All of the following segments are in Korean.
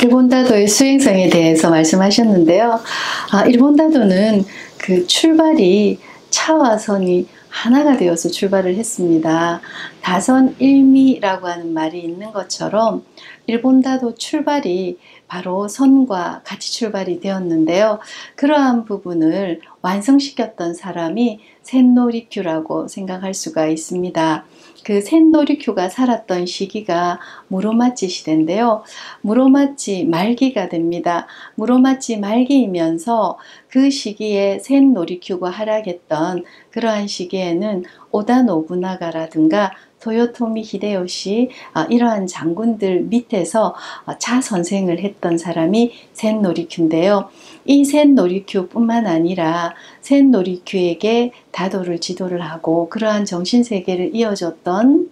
일본 다도의 수행성에 대해서 말씀하셨는데요. 일본 다도는 그 출발이 차와 선이 하나가 되어서 출발을 했습니다. 다선일미라고 하는 말이 있는 것처럼 일본 다도 출발이 바로 선과 같이 출발이 되었는데요. 그러한 부분을 완성시켰던 사람이 센노리큐라고 생각할 수가 있습니다. 그 센노리큐가 살았던 시기가 무로마치 시대인데요. 무로마치 말기가 됩니다. 무로마치 말기이면서 그 시기에 센노리큐가 활약했던 그러한 시기에는 오다 노부나가라든가 토요토미 히데요시 이러한 장군들 밑에서 차선생을 했던 사람이 센노리큐인데요. 이 센노리큐뿐만 아니라 센노리큐에게 다도를 지도를 하고 그러한 정신세계를 이어줬던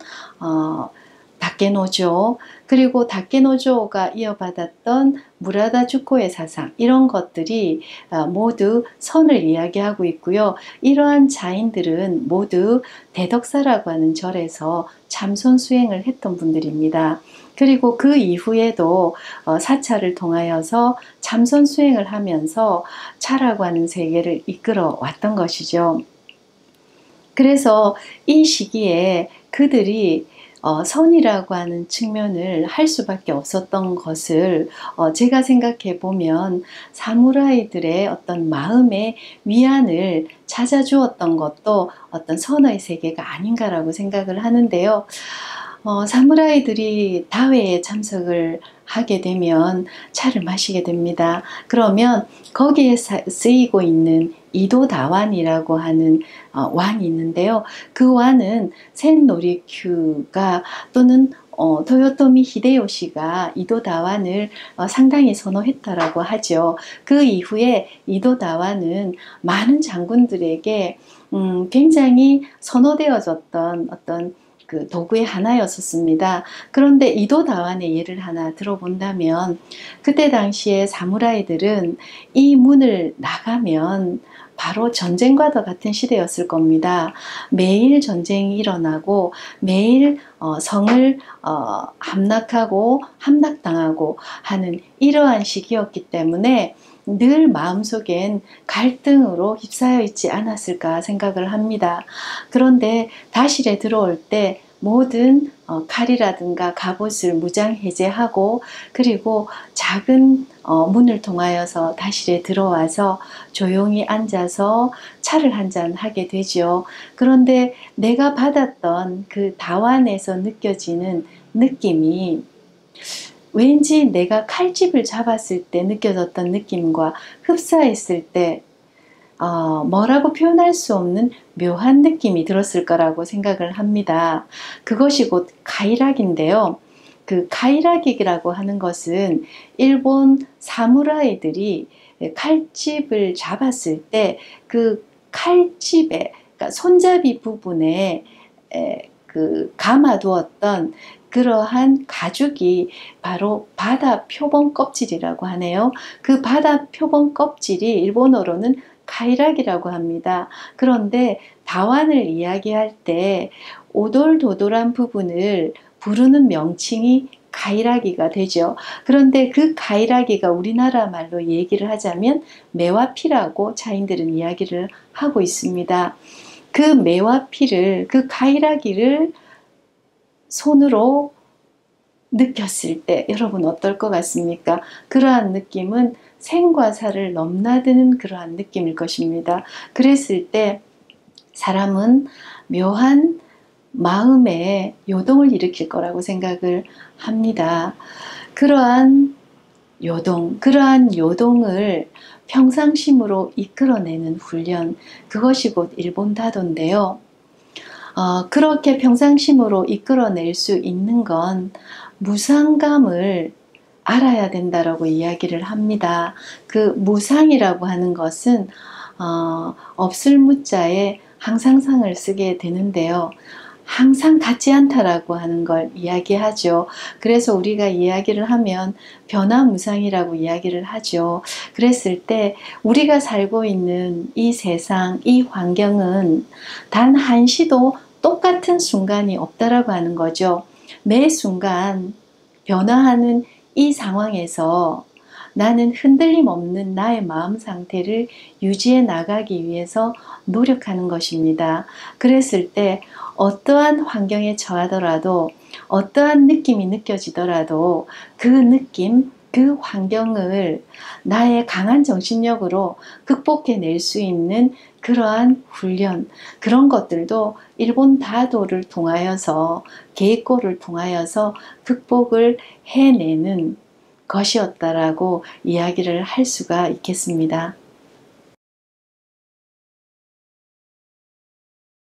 다케노조, 그리고 다케노조가 이어받았던 무라다 주코의 사상, 이런 것들이 모두 선을 이야기하고 있고요. 이러한 자인들은 모두 대덕사라고 하는 절에서 참선 수행을 했던 분들입니다. 그리고 그 이후에도 사찰을 통하여서 참선 수행을 하면서 차라고 하는 세계를 이끌어 왔던 것이죠. 그래서 이 시기에 그들이 선이라고 하는 측면을 할 수밖에 없었던 것을 제가 생각해 보면 사무라이들의 어떤 마음의 위안을 찾아주었던 것도 어떤 선의 세계가 아닌가라고 생각을 하는데요. 사무라이들이 다회에 참석을 하게 되면 차를 마시게 됩니다. 그러면 거기에 쓰이고 있는 이도다완이라고 하는 완이 있는데요. 그 완은 센노리큐가 또는 토요토미 히데요시가 이도다완을 상당히 선호했다라고 하죠. 그 이후에 이도다완은 많은 장군들에게 굉장히 선호되어졌던 어떤 그 도구의 하나였었습니다. 그런데 이도다완의 예를 하나 들어본다면 그때 당시에 사무라이들은 이 문을 나가면 바로 전쟁과도 같은 시대였을 겁니다. 매일 전쟁이 일어나고 매일 성을 함락하고 함락당하고 하는 이러한 시기였기 때문에 늘 마음속엔 갈등으로 휩싸여 있지 않았을까 생각을 합니다. 그런데 다실에 들어올 때 모든 칼이라든가 갑옷을 무장 해제하고 그리고 작은 문을 통하여서 다실에 들어와서 조용히 앉아서 차를 한잔 하게 되죠. 그런데 내가 받았던 그 다완에서 느껴지는 느낌이 왠지 내가 칼집을 잡았을 때 느껴졌던 느낌과 흡사했을 때 뭐라고 표현할 수 없는 묘한 느낌이 들었을 거라고 생각을 합니다. 그것이 곧 카이락인데요. 그 카이락이라고 하는 것은 일본 사무라이들이 칼집을 잡았을 때 그 칼집에, 그러니까 손잡이 부분에 그 감아두었던 그러한 가죽이 바로 바다 표범 껍질이라고 하네요. 그 바다 표범 껍질이 일본어로는 카이락이라고 합니다. 그런데 다완을 이야기할 때 오돌도돌한 부분을 부르는 명칭이 카이라기가 되죠. 그런데 그 카이라기가 우리나라 말로 얘기를 하자면 매화피라고 차인들은 이야기를 하고 있습니다. 그 매화피를, 그 카이라기를 손으로 느꼈을 때 여러분 어떨 것 같습니까? 그러한 느낌은 생과 사를 넘나드는 그러한 느낌일 것입니다. 그랬을 때 사람은 묘한 마음의 요동을 일으킬 거라고 생각을 합니다. 그러한 요동을 평상심으로 이끌어내는 훈련, 그것이 곧 일본 다도인데요. 그렇게 평상심으로 이끌어낼 수 있는 건 무상감을 알아야 된다라고 이야기를 합니다. 그 무상이라고 하는 것은 없을 무자에 항상상을 쓰게 되는데요. 항상 같지 않다라고 하는 걸 이야기하죠. 그래서 우리가 이야기를 하면 변화무상이라고 이야기를 하죠. 그랬을 때 우리가 살고 있는 이 세상, 이 환경은 단 한시도 똑같은 순간이 없다라고 하는 거죠. 매 순간 변화하는 이 상황에서 나는 흔들림 없는 나의 마음 상태를 유지해 나가기 위해서 노력하는 것입니다. 그랬을 때 어떠한 환경에 처하더라도 어떠한 느낌이 느껴지더라도 그 느낌, 그 환경을 나의 강한 정신력으로 극복해낼 수 있는 그러한 훈련, 그런 것들도 일본 다도를 통하여서 게이코를 통하여서 극복을 해내는 것이었다라고 이야기를 할 수가 있겠습니다.